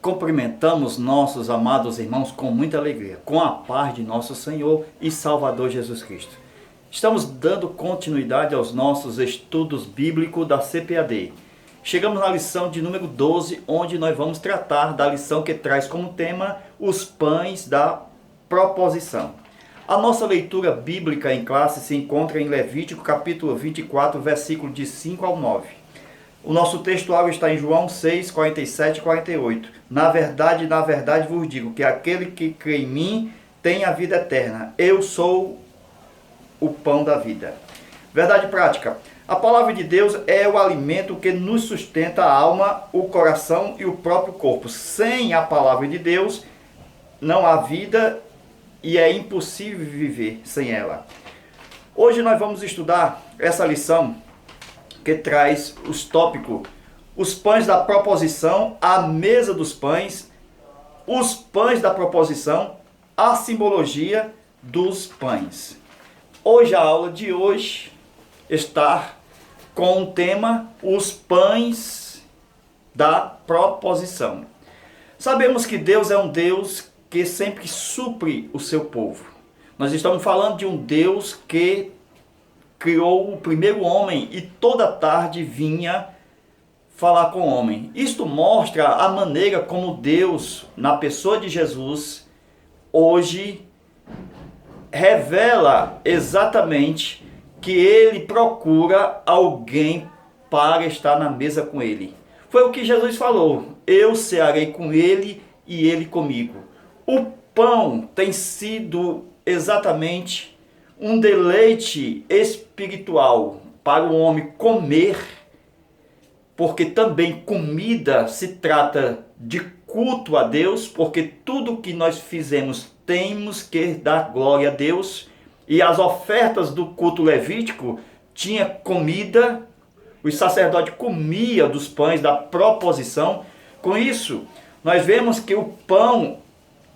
Cumprimentamos nossos amados irmãos com muita alegria, com a paz de nosso Senhor e Salvador Jesus Cristo. Estamos dando continuidade aos nossos estudos bíblicos da CPAD. Chegamos na lição de número 12, onde nós vamos tratar da lição que traz como tema os pães da proposição. A nossa leitura bíblica em classe se encontra em Levítico capítulo 24, versículo de 5 ao 9. O nosso textual está em João 6, 47 e 48. Na verdade vos digo que aquele que crê em mim tem a vida eterna. Eu sou o pão da vida. Verdade prática. A palavra de Deus é o alimento que nos sustenta a alma, o coração e o próprio corpo. Sem a palavra de Deus não há vida e é impossível viver sem ela. Hoje nós vamos estudar essa lição que traz os tópicos: os pães da proposição, a mesa dos pães, os pães da proposição, a simbologia dos pães. Hoje, a aula de hoje está com o tema os pães da proposição. Sabemos que Deus é um Deus que sempre supre o seu povo. Nós estamos falando de um Deus que criou o primeiro homem e toda tarde vinha falar com o homem. Isto mostra a maneira como Deus, na pessoa de Jesus, hoje revela exatamente que ele procura alguém para estar na mesa com ele. Foi o que Jesus falou: eu cearei com ele e ele comigo. O pão tem sido exatamente um deleite espiritual para o homem comer, porque também comida se trata de culto a Deus, porque tudo que nós fizemos temos que dar glória a Deus. E as ofertas do culto levítico tinha comida, os sacerdotes comiam dos pães da proposição. Com isso, nós vemos que o pão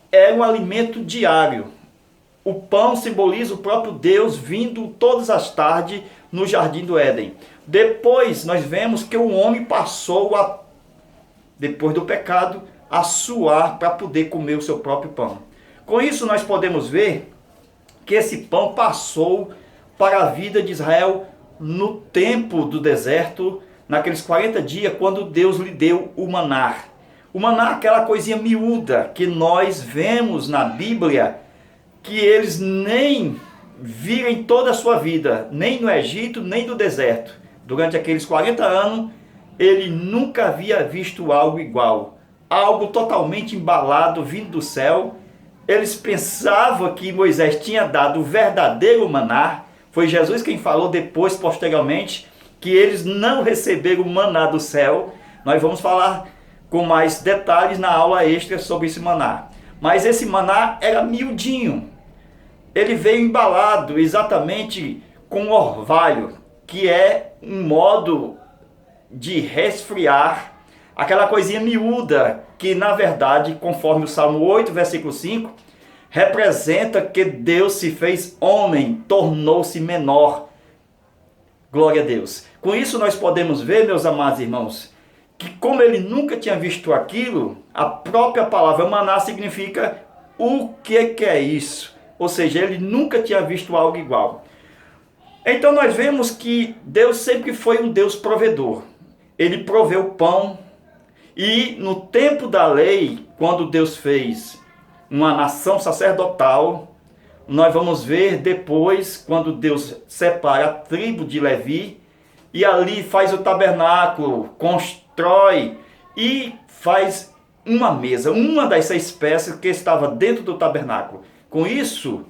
é um alimento diário. O pão simboliza o próprio Deus vindo todas as tardes no jardim do Éden. Depois nós vemos que o homem passou, depois do pecado, a suar para poder comer o seu próprio pão. Com isso nós podemos ver que esse pão passou para a vida de Israel no tempo do deserto, naqueles 40 dias, quando Deus lhe deu o maná. O maná é aquela coisinha miúda que nós vemos na Bíblia, que eles nem viram em toda a sua vida, nem no Egito, nem no deserto. Durante aqueles 40 anos, ele nunca havia visto algo igual. Algo totalmente embalado, vindo do céu. Eles pensavam que Moisés tinha dado o verdadeiro maná. Foi Jesus quem falou depois, posteriormente, que eles não receberam o maná do céu. Nós vamos falar com mais detalhes na aula extra sobre esse maná. Mas esse maná era miudinho. Ele veio embalado exatamente com orvalho, que é um modo de resfriar aquela coisinha miúda, que na verdade, conforme o Salmo 8, versículo 5, representa que Deus se fez homem, tornou-se menor. Glória a Deus. Com isso nós podemos ver, meus amados irmãos, que como ele nunca tinha visto aquilo, a própria palavra maná significa o que é isso? Ou seja, ele nunca tinha visto algo igual. Então nós vemos que Deus sempre foi um Deus provedor. Ele proveu pão. E no tempo da lei, quando Deus fez uma nação sacerdotal, nós vamos ver depois, quando Deus separa a tribo de Levi, e ali faz o tabernáculo, constrói e faz uma mesa, uma das 6 peças que estava dentro do tabernáculo. Com isso,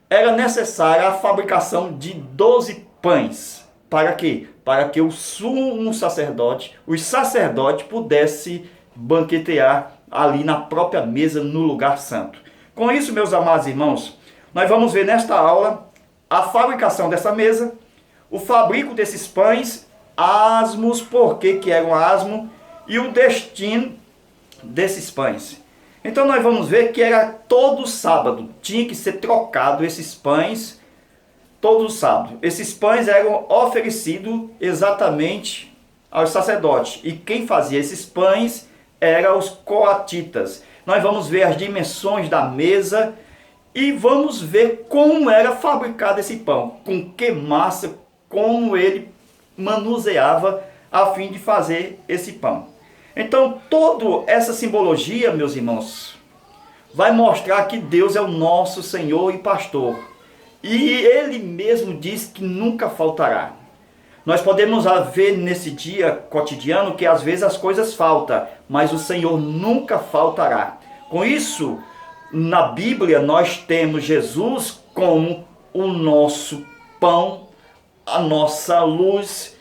era necessária a fabricação de 12 pães. Para quê? Para que o sumo sacerdote, os sacerdotes pudessem banquetear ali na própria mesa, no lugar santo. Com isso, meus amados irmãos, nós vamos ver nesta aula a fabricação dessa mesa, o fabrico desses pães, asmos, por que eram asmos, e o destino desses pães. Então nós vamos ver que era todo sábado, tinha que ser trocado esses pães, todo sábado. Esses pães eram oferecidos exatamente aos sacerdotes, e quem fazia esses pães eram os coatitas. Nós vamos ver as dimensões da mesa e vamos ver como era fabricado esse pão, com que massa, como ele manuseava a fim de fazer esse pão. Então, toda essa simbologia, meus irmãos, vai mostrar que Deus é o nosso Senhor e Pastor. E Ele mesmo diz que nunca faltará. Nós podemos ver nesse dia cotidiano que às vezes as coisas faltam, mas o Senhor nunca faltará. Com isso, na Bíblia nós temos Jesus como o nosso pão, a nossa luz,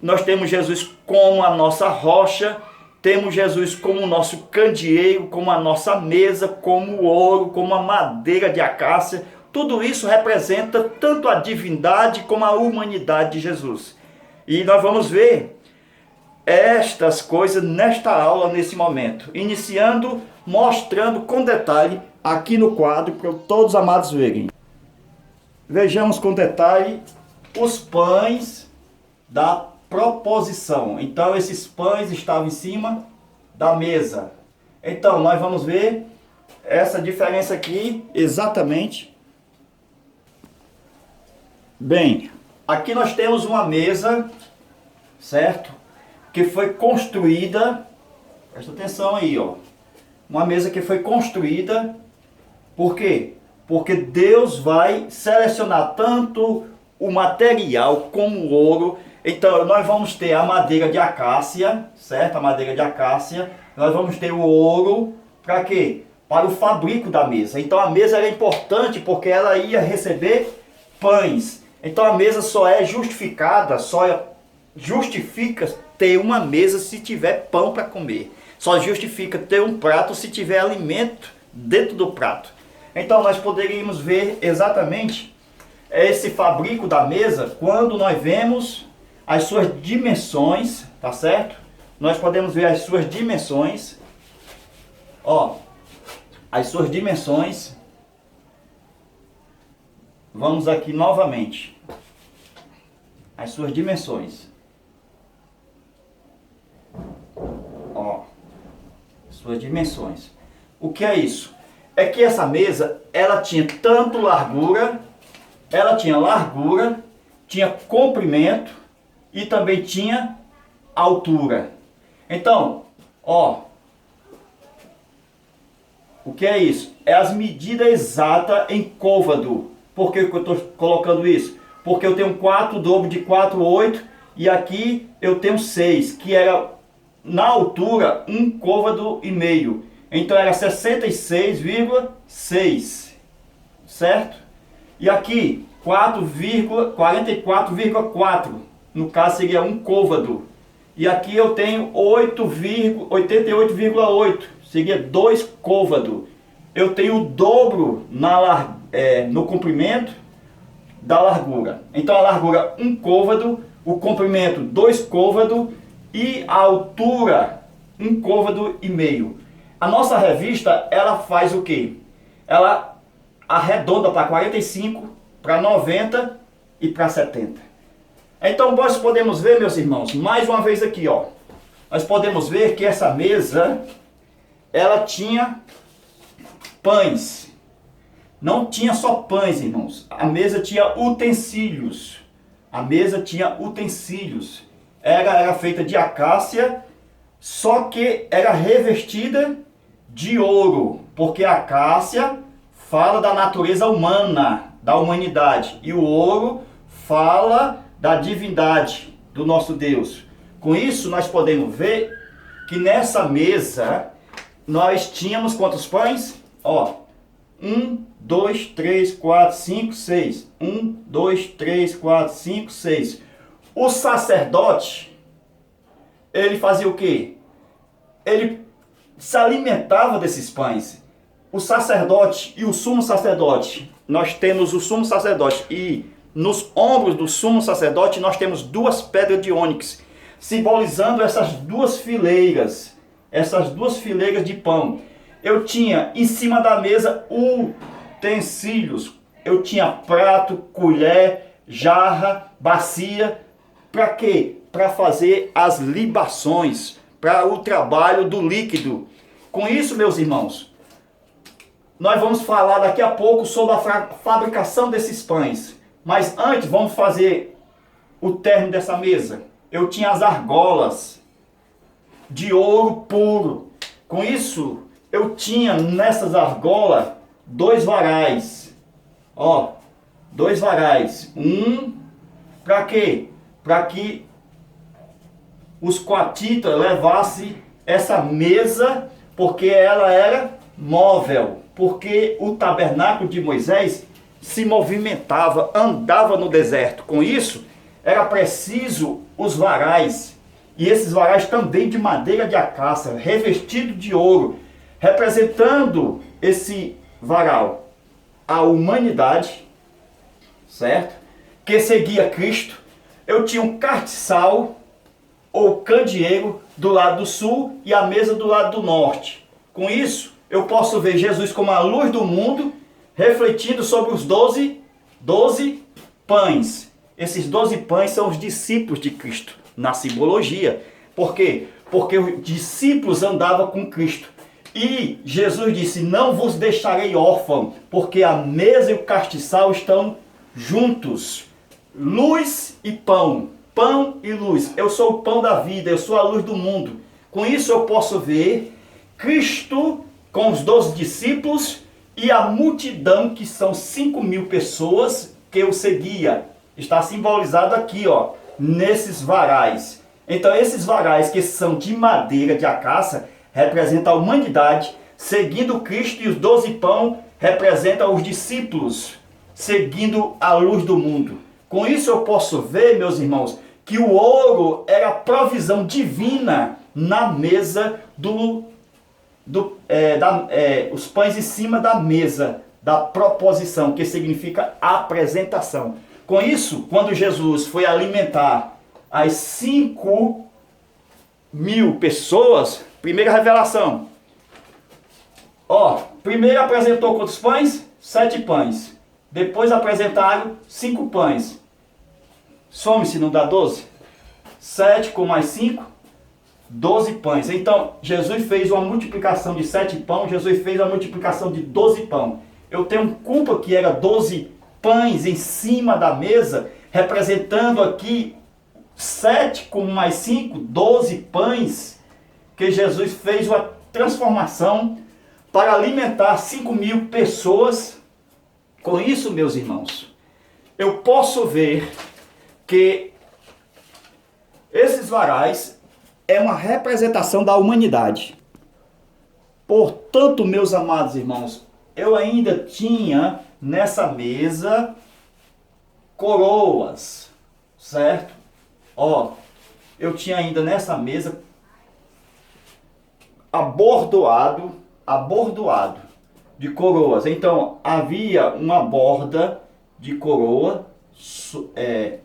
nós temos Jesus como a nossa rocha, temos Jesus como o nosso candeeiro, como a nossa mesa, como o ouro, como a madeira de acácia. Tudo isso representa tanto a divindade como a humanidade de Jesus. E nós vamos ver estas coisas nesta aula, nesse momento. Iniciando, mostrando com detalhe aqui no quadro, para todos os amados verem. Vejamos com detalhe os pães da proposição. Então, esses pães estavam em cima da mesa. Então, nós vamos ver essa diferença aqui exatamente. Bem, aqui nós temos uma mesa, certo? Que foi construída, presta atenção aí, ó. Uma mesa que foi construída, por quê? Porque Deus vai selecionar tanto o material como o ouro. Então nós vamos ter a madeira de acácia, certo? A madeira de acácia. Nós vamos ter o ouro, para quê? Para o fabrico da mesa. Então a mesa era importante porque ela ia receber pães. Então a mesa só é justificada, só justifica ter uma mesa se tiver pão para comer. Só justifica ter um prato se tiver alimento dentro do prato. Então nós poderíamos ver exatamente esse fabrico da mesa quando nós vemos as suas dimensões, tá certo? Nós podemos ver as suas dimensões. Ó, as suas dimensões. Vamos aqui novamente. As suas dimensões. Ó, suas dimensões. O que é isso? É que essa mesa, ela tinha tanto largura, tinha comprimento e também tinha altura. Então, ó, o que é isso? É as medidas exatas em côvado. Por que eu estou colocando isso? Porque eu tenho 4, dobro de 4, 8, e aqui eu tenho 6, que era na altura 1 côvado e meio. Então era 66,6, certo? E aqui 44,4, no caso seria 1 côvado. E aqui eu tenho 88,8, seria 2 côvado. Eu tenho o dobro no comprimento da largura. Então a largura 1 côvado, o comprimento 2 côvado e a altura 1 côvado e meio. A nossa revista, ela faz o quê? Ela arredonda para 45, para 90 e para 70. Então nós podemos ver, meus irmãos, mais uma vez aqui, ó. Nós podemos ver que essa mesa, ela tinha pães. Não tinha só pães, irmãos. A mesa tinha utensílios. A mesa tinha utensílios. Era feita de acácia, só que era revestida de ouro, porque a acácia fala da natureza humana, da humanidade, e o ouro fala da divindade do nosso Deus. Com isso nós podemos ver que nessa mesa nós tínhamos quantos pães? Ó, 1, 2, 3, 4, 5, 6. 1, 2, 3, 4, 5, 6. O sacerdote, ele fazia o quê? Ele se alimentava desses pães. O sacerdote e o sumo sacerdote, nós temos o sumo sacerdote e nos ombros do sumo sacerdote nós temos 2 pedras de ônix, simbolizando essas 2 fileiras de pão. Eu tinha em cima da mesa utensílios, eu tinha prato, colher, jarra, bacia. Para quê? Para fazer as libações, para o trabalho do líquido. Com isso, meus irmãos, nós vamos falar daqui a pouco sobre a fabricação desses pães. Mas antes, vamos fazer o término dessa mesa. Eu tinha as argolas de ouro puro. Com isso, eu tinha nessas argolas 2 varais. Ó, 2 varais. Para quê? Para que os coatitas levassem essa mesa, porque ela era móvel. Porque o tabernáculo de Moisés se movimentava, andava no deserto. Com isso, era preciso os varais. E esses varais também de madeira de acácia, revestido de ouro, representando esse varal a humanidade, certo? Que seguia Cristo. Eu tinha um castiçal ou candeeiro do lado do sul e a mesa do lado do norte. Com isso, eu posso ver Jesus como a luz do mundo, refletindo sobre os 12 pães. Esses 12 pães são os discípulos de Cristo, na simbologia. Por quê? Porque os discípulos andavam com Cristo. E Jesus disse, não vos deixarei órfão, porque a mesa e o castiçal estão juntos. Luz e pão, pão e luz. Eu sou o pão da vida, eu sou a luz do mundo. Com isso eu posso ver Cristo com os 12 discípulos e a multidão, que são 5.000 pessoas que o seguia. Está simbolizado aqui, ó, nesses varais. Então esses varais, que são de madeira de acácia, representam a humanidade seguindo Cristo, e os 12 pão representam os discípulos seguindo a luz do mundo. Com isso eu posso ver, meus irmãos, que o ouro era a provisão divina na mesa os pães em cima da mesa da proposição, que significa apresentação. Com isso, quando Jesus foi alimentar as 5.000 pessoas, primeira revelação. Ó, primeiro apresentou quantos pães? 7 pães. Depois apresentaram 5 pães. Some-se, não dá 12? 7 com mais 5, 12 pães. Então, Jesus fez uma multiplicação de 7 pães, Jesus fez a multiplicação de 12 pães. Eu tenho culpa que era 12 pães em cima da mesa, representando aqui 7 com mais 5, 12 pães, que Jesus fez uma transformação para alimentar 5.000 pessoas. Com isso, meus irmãos, eu posso ver que esses varais é uma representação da humanidade. Portanto, meus amados irmãos, eu ainda tinha nessa mesa coroas, certo? Ó, eu tinha ainda nessa mesa abordoado de coroas. Então, havia uma borda de coroa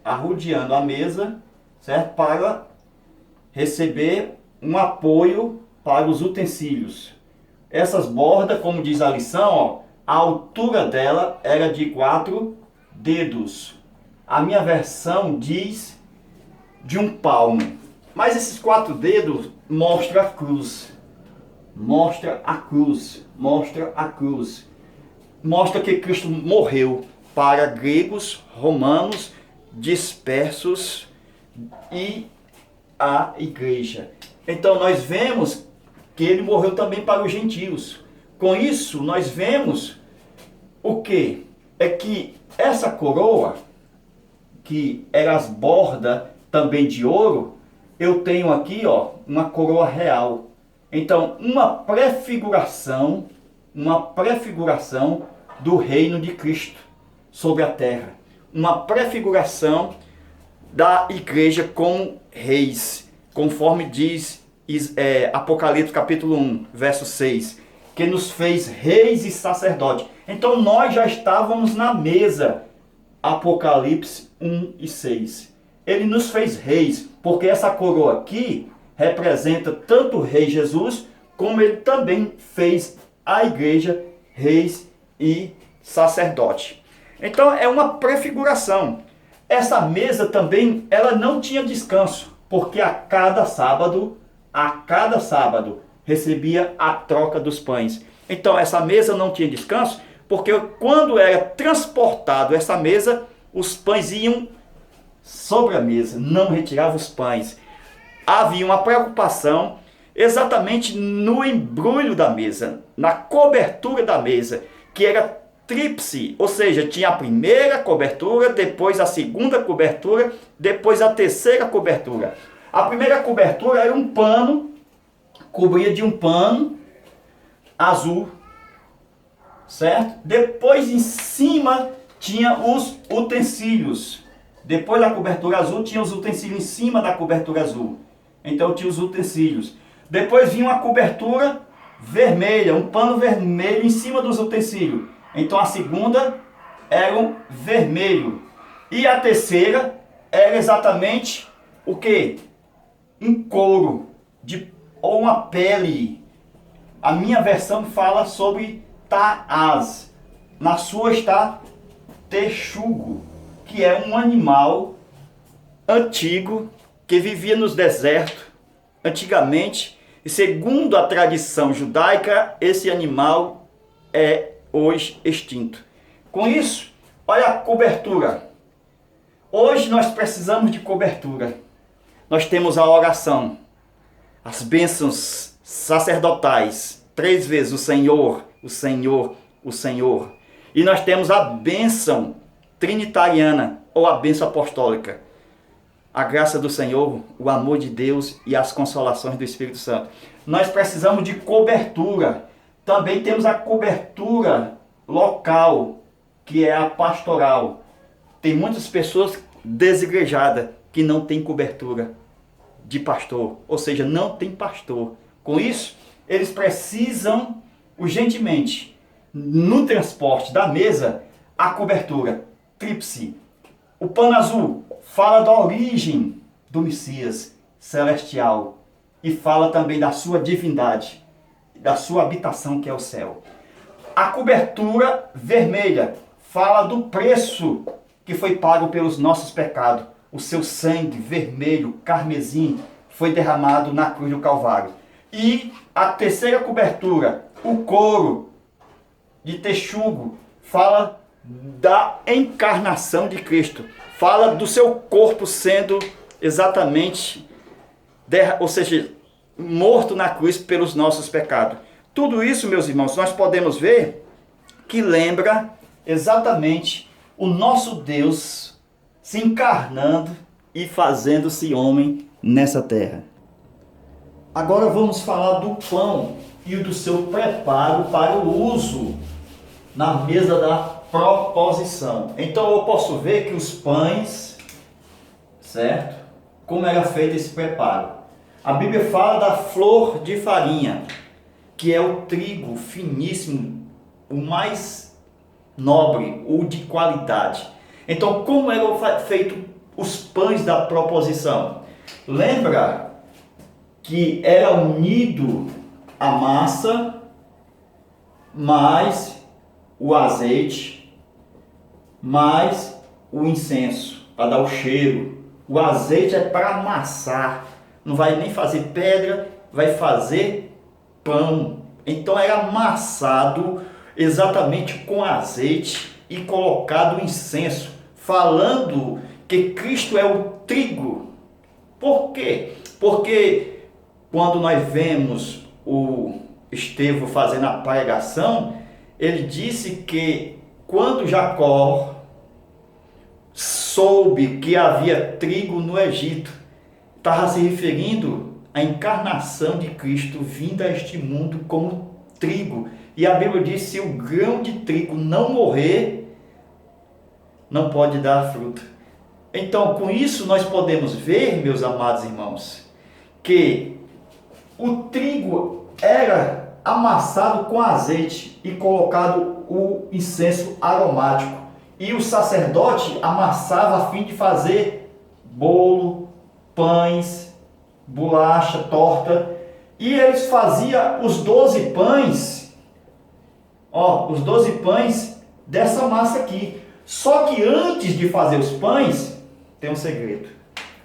arrodeando a mesa, certo? Para receber um apoio para os utensílios. Essas bordas, como diz a lição, ó, a altura dela era de 4 dedos. A minha versão diz de um palmo. Mas esses 4 dedos mostra a cruz. Mostra a cruz. Mostra a cruz. Mostra que Cristo morreu para gregos, romanos, dispersos e a igreja. Então nós vemos que ele morreu também para os gentios. Com isso nós vemos o que? É que essa coroa, que era as bordas também de ouro, eu tenho aqui, ó, uma coroa real. Então, uma prefiguração do reino de Cristo sobre a terra. Uma prefiguração da igreja como reis, conforme diz Apocalipse capítulo 1, verso 6, que nos fez reis e sacerdotes. Então nós já estávamos na mesa, Apocalipse 1 e 6. Ele nos fez reis, porque essa coroa aqui representa tanto o rei Jesus, como ele também fez a igreja reis e sacerdote. Então é uma prefiguração. Essa mesa também, ela não tinha descanso, porque a cada sábado a cada sábado recebia a troca dos pães. Então essa mesa não tinha descanso, porque quando era transportado essa mesa, os pães iam sobre a mesa, não retirava os pães. Havia uma preocupação exatamente no embrulho da mesa, na cobertura da mesa, que era tríplice, ou seja, tinha a primeira cobertura, depois a segunda cobertura, depois a terceira cobertura. A primeira cobertura era um pano, cobria de um pano azul, certo? Depois em cima tinha os utensílios. Depois da cobertura azul tinha os utensílios em cima da cobertura azul. Então tinha os utensílios. Depois vinha uma cobertura vermelha, um pano vermelho em cima dos utensílios. Então a segunda era um vermelho. E a terceira era exatamente o que? Um couro ou uma pele. A minha versão fala sobre taaz. Na sua está texugo, que é um animal antigo que vivia nos desertos antigamente. E segundo a tradição judaica, esse animal é hoje extinto. Com isso, olha a cobertura. Hoje nós precisamos de cobertura. Nós temos a oração, as bênçãos sacerdotais, 3 vezes o Senhor, o Senhor, o Senhor. E nós temos a bênção trinitariana ou a bênção apostólica. A graça do Senhor, o amor de Deus e as consolações do Espírito Santo. Nós precisamos de cobertura. Também temos a cobertura local, que é a pastoral. Tem muitas pessoas desigrejadas que não têm cobertura de pastor, ou seja, não tem pastor. Com isso, eles precisam urgentemente, no transporte da mesa, a cobertura tríplice. O pano azul fala da origem do Messias celestial e fala também da sua divindade, da sua habitação que é o céu. A cobertura vermelha fala do preço que foi pago pelos nossos pecados. O seu sangue vermelho, carmesim, foi derramado na cruz do Calvário. E a terceira cobertura, o couro de texugo, fala da encarnação de Cristo. Fala do seu corpo sendo exatamente, ou seja, morto na cruz pelos nossos pecados. Tudo isso, meus irmãos, nós podemos ver que lembra exatamente o nosso Deus se encarnando e fazendo-se homem nessa terra. Agora vamos falar do pão e do seu preparo para o uso na mesa da proposição. Então eu posso ver que os pães, certo? Como era feito esse preparo? A Bíblia fala da flor de farinha, que é o trigo finíssimo, o mais nobre, o de qualidade. Então como eram feitos os pães da proposição? Lembra que era unido a massa mais o azeite mais o incenso, para dar o cheiro. O azeite é para amassar, não vai nem fazer pedra, vai fazer pão. Então era amassado exatamente com azeite e colocado o incenso, falando que Cristo é o trigo. Por quê? Porque quando nós vemos o Estevão fazendo a pregação, ele disse que quando Jacó soube que havia trigo no Egito, estava se referindo à encarnação de Cristo vindo a este mundo como trigo. E a Bíblia diz: se o grão de trigo não morrer, não pode dar fruto. Então, com isso nós podemos ver, meus amados irmãos, que o trigo era amassado com azeite e colocado o incenso aromático. E o sacerdote amassava a fim de fazer bolo, pães, bolacha, torta. E eles faziam os 12 pães, os 12 pães dessa massa aqui. Só que antes de fazer os pães, tem um segredo.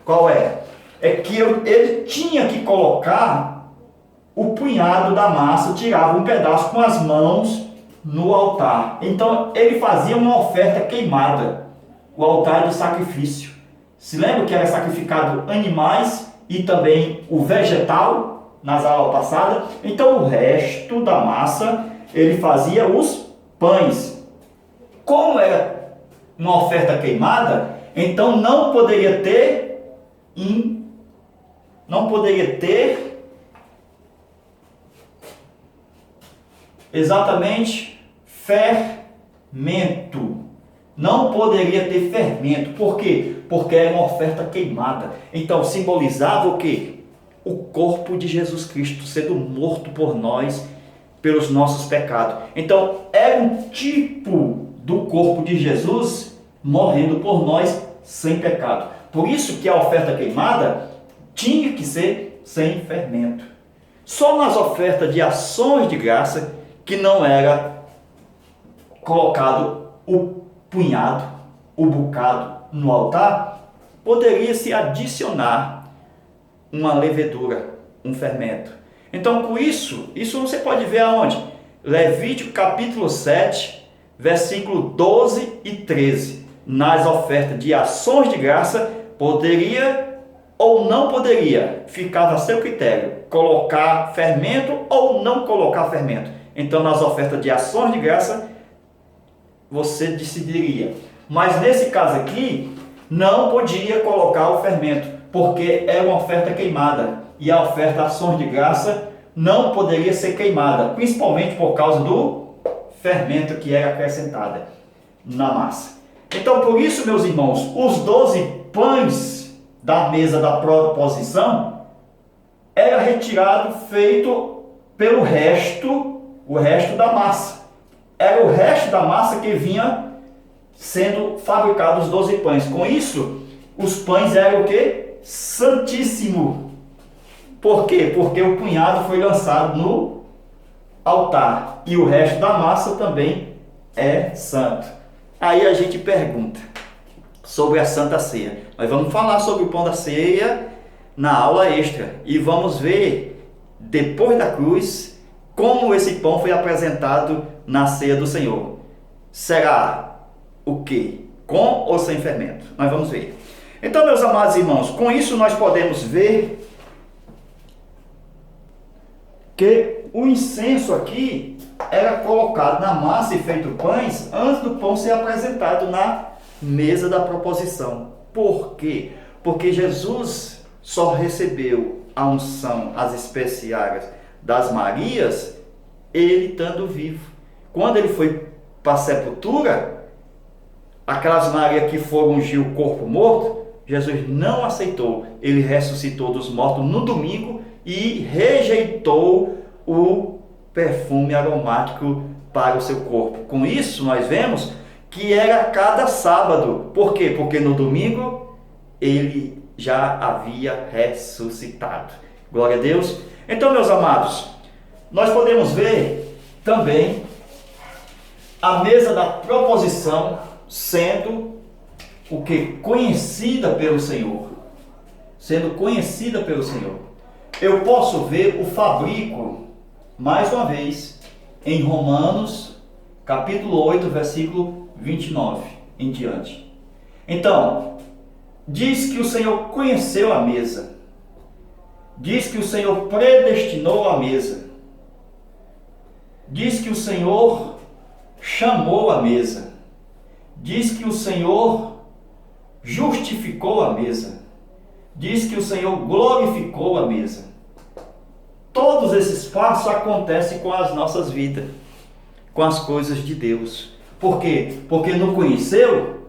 Qual é? é que ele tinha que colocar o punhado da massa, tirava um pedaço com as mãos no altar. Então ele fazia uma oferta queimada, o altar de sacrifício. Se lembra que era sacrificado animais e também o vegetal nas aulas passadas? Então o resto da massa ele fazia os pães. Como era uma oferta queimada, então não poderia ter exatamente fermento. Não poderia ter fermento. Por quê? Porque era uma oferta queimada. Então simbolizava o quê? O corpo de Jesus Cristo sendo morto por nós, pelos nossos pecados. Então era um tipo do corpo de Jesus morrendo por nós sem pecado. Por isso que a oferta queimada tinha que ser sem fermento. Só nas ofertas de ações de graça que não era colocado o punhado, o bocado no altar, poderia se adicionar uma levedura, um fermento. Então, com isso você pode ver aonde? Levítico capítulo 7, versículo 12 e 13. Nas ofertas de ações de graça, poderia ou não poderia, ficava a seu critério, colocar fermento ou não colocar fermento. Então, nas ofertas de ações de graça, você decidiria. Mas nesse caso aqui, não podia colocar o fermento, porque era uma oferta queimada. E a oferta ações de graça não poderia ser queimada, principalmente por causa do fermento que era acrescentado na massa. Então, por isso, meus irmãos, os 12 pães da mesa da proposição era retirado, feito pelo resto, o resto da massa. Era o resto da massa que vinha sendo fabricados os 12 pães. Com isso, os pães eram o quê? Santíssimo. Por quê? Porque o punhado foi lançado no altar e o resto da massa também é santo. Aí a gente pergunta sobre a Santa Ceia. Nós vamos falar sobre o pão da ceia na aula extra e vamos ver depois da cruz como esse pão foi apresentado na ceia do Senhor. Será o quê? Com ou sem fermento? Nós vamos ver. Então, meus amados irmãos, com isso nós podemos ver que o incenso aqui era colocado na massa e feito pães antes do pão ser apresentado na mesa da proposição. Por quê? Porque Jesus só recebeu a unção, as especiarias das Marias, ele estando vivo. Quando ele foi para a sepultura, aquelas Marias que foram ungir o corpo morto, Jesus não aceitou. Ele ressuscitou dos mortos no domingo e rejeitou o perfume aromático para o seu corpo. Com isso, nós vemos que era cada sábado. Por quê? Porque no domingo ele já havia ressuscitado. Glória a Deus. Então, meus amados, nós podemos ver também a mesa da proposição sendo o que? Conhecida pelo Senhor. Sendo conhecida pelo Senhor. Eu posso ver o fabrico, mais uma vez, em Romanos, capítulo 8, versículo 29 em diante. Então, diz que o Senhor conheceu a mesa. Diz que o Senhor predestinou a mesa. Diz que o Senhor chamou a mesa. Diz que o Senhor justificou a mesa. Diz que o Senhor glorificou a mesa. Todos esses passos acontecem com as nossas vidas, com as coisas de Deus. Por quê? Porque no conheceu,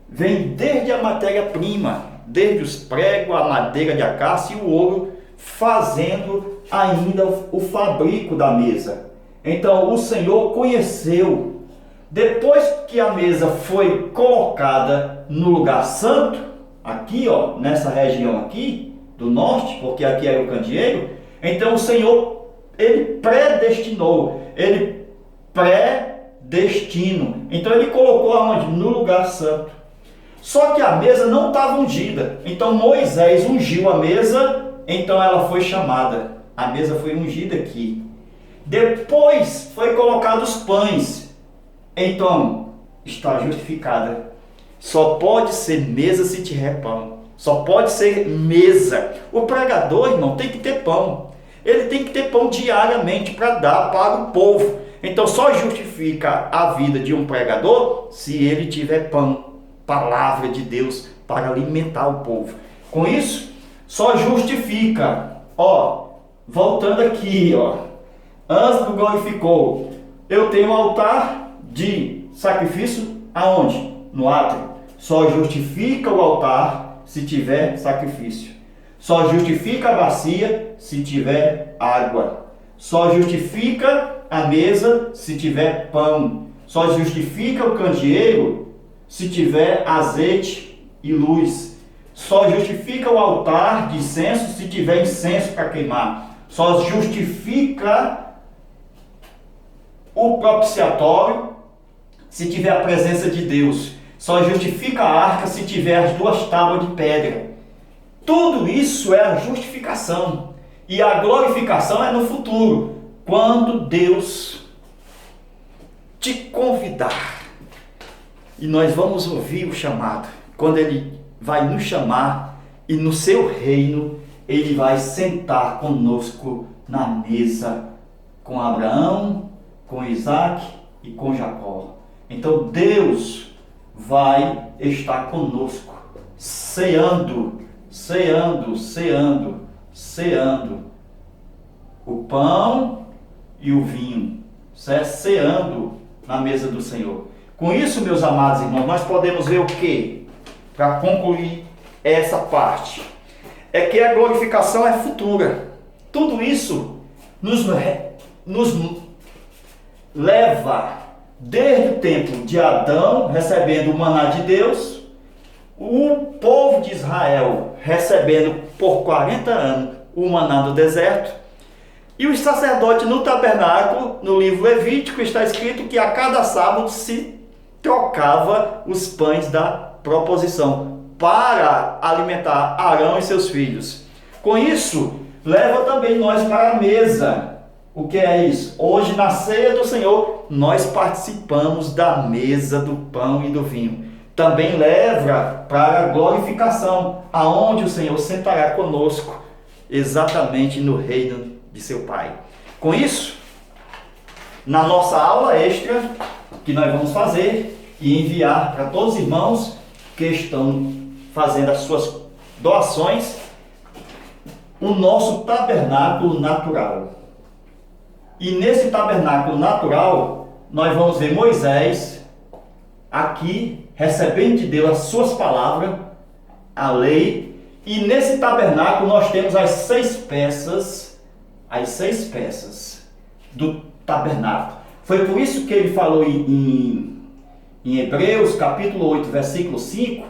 vem desde a matéria-prima, desde os pregos, a madeira de acácia e o ouro, fazendo ainda o fabrico da mesa. Então o Senhor conheceu. Depois que a mesa foi colocada no lugar santo, aqui ó, nessa região aqui do norte, porque aqui era o candeeiro, então o Senhor, ele predestinou, ele predestino. Então ele colocou aonde? No lugar santo. Só que a mesa não estava ungida. Então Moisés ungiu a mesa, então ela foi chamada. A mesa foi ungida aqui. Depois foi colocado os pães. Então está justificada. Só pode ser mesa se tiver pão. Só pode ser mesa. O pregador, irmão, tem que ter pão. Ele tem que ter pão diariamente para dar para o povo. Então só justifica a vida de um pregador se ele tiver pão, palavra de Deus, para alimentar o povo. Com isso, só justifica. Voltando aqui, antes do glorificou, eu tenho um altar de sacrifício aonde? No átrio. Só justifica o altar se tiver sacrifício. Só justifica a bacia se tiver água. Só justifica a mesa se tiver pão. Só justifica o candeeiro se tiver azeite e luz. Só justifica o altar de incenso se tiver incenso para queimar. Só justifica o propiciatório se tiver a presença de Deus. Só justifica a arca se tiver as 2 tábuas de pedra. Tudo isso é a justificação. E a glorificação é no futuro, quando Deus te convidar. E nós vamos ouvir o chamado. Quando Ele vai nos chamar e no seu reino Ele vai sentar conosco na mesa com Abraão, com Isaac e com Jacó. Então Deus vai estar conosco, ceando o pão e o vinho, certo? Ceando na mesa do Senhor. Com isso, meus amados irmãos, nós podemos ver o que? Para concluir essa parte, é que a glorificação é futura. Tudo isso nos leva desde o tempo de Adão, recebendo o maná de Deus, o povo de Israel recebendo por 40 anos o maná do deserto, e os sacerdotes no tabernáculo, no livro Levítico, está escrito que a cada sábado se trocava os pães da proposição para alimentar Arão e seus filhos. Com isso, leva também nós para a mesa. O que é isso? Hoje, na ceia do Senhor, nós participamos da mesa do pão e do vinho. Também leva para a glorificação, aonde o Senhor sentará conosco, exatamente no reino de seu Pai. Com isso, na nossa aula extra, que nós vamos fazer e enviar para todos os irmãos que estão fazendo as suas doações, o nosso tabernáculo natural. E nesse tabernáculo natural, nós vamos ver Moisés aqui recebendo de Deus as suas palavras, a lei. E nesse tabernáculo nós temos as 6 peças do tabernáculo. Foi por isso que ele falou em Hebreus capítulo 8, versículo 5,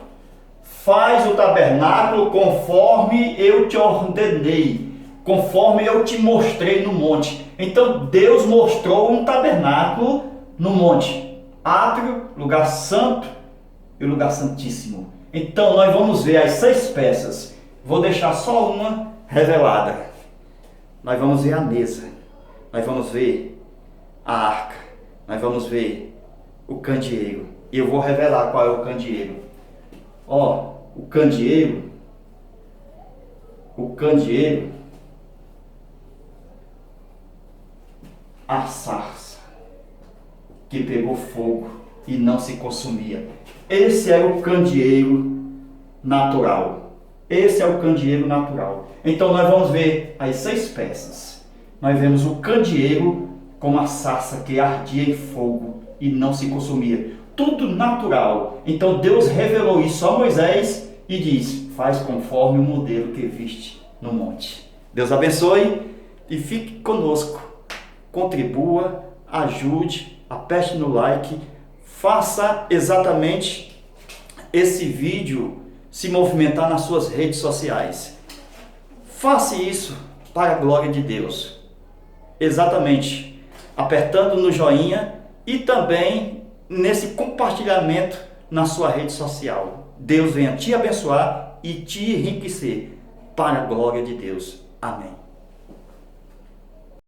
faz o tabernáculo conforme eu te ordenei, conforme eu te mostrei no monte. Então Deus mostrou um tabernáculo no monte, átrio, lugar santo e lugar santíssimo. Então nós vamos ver as 6 peças. Vou deixar só uma revelada. Nós vamos ver a mesa, nós vamos ver a arca, nós vamos ver o candeeiro. E eu vou revelar qual é o candeeiro. O candeeiro, a sarça que pegou fogo e não se consumia. Esse é o candeeiro natural. Esse é o candeeiro natural. Então nós vamos ver as 6 peças. Nós vemos o candeeiro com a sarça que ardia em fogo e não se consumia. Tudo natural. Então Deus revelou isso a Moisés e diz: faz conforme o modelo que viste no monte. Deus abençoe e fique conosco. Contribua, ajude, aperte no like, faça exatamente esse vídeo se movimentar nas suas redes sociais. Faça isso para a glória de Deus. Exatamente, apertando no joinha e também nesse compartilhamento na sua rede social. Deus venha te abençoar e te enriquecer para a glória de Deus. Amém.